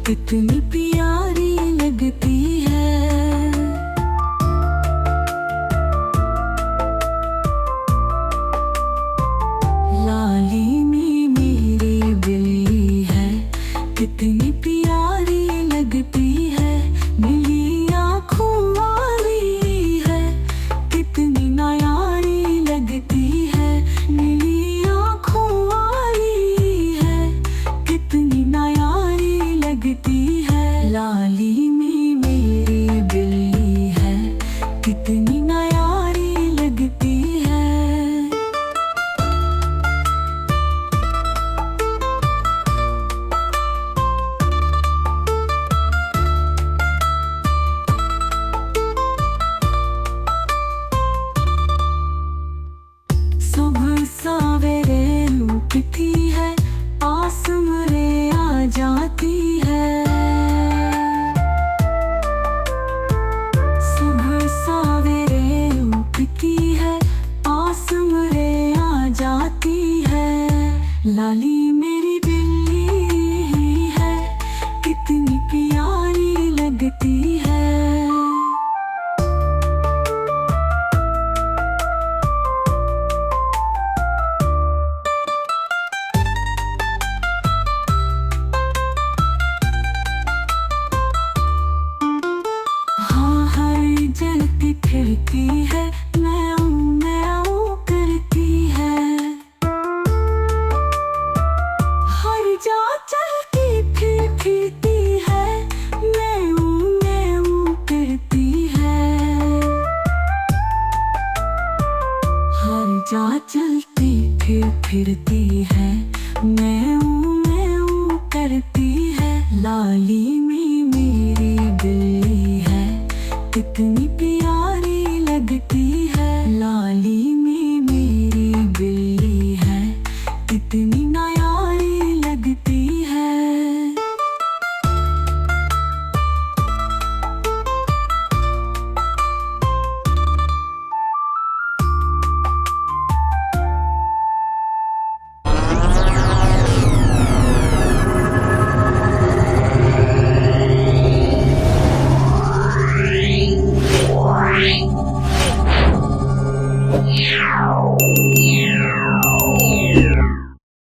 कितनी प्यारी लगती है। लाली में मेरी बिल्ली है, कितनी प्यारी लगती है। नीली आँखों वाली है, कितनी नायारी लगती है। नीली आँखों वाली है, कितनी नायारी लगती है। लाली में मेरी बिल्ली है, कितनी नायारी लगती है। सुबह सवेरे उठती है, आस मेरे आ जाती है। सुबह सवेरे उठती है, आस मेरे आ जाती है। लाली मेरी बिल्ली है, कितनी प्यारी लगती है। जलती फिरती है, म्याऊं करती है। हर जा चलती फिरती है, म्याऊं करती है। हर जा चलती फिरती है, म्याऊं करती है। लाली में मेरी बिल्ली है, कितनी प्यारी लगती है। लाली में मेरी बिल्ली है, कितनी नायारी लगती है। Yeah.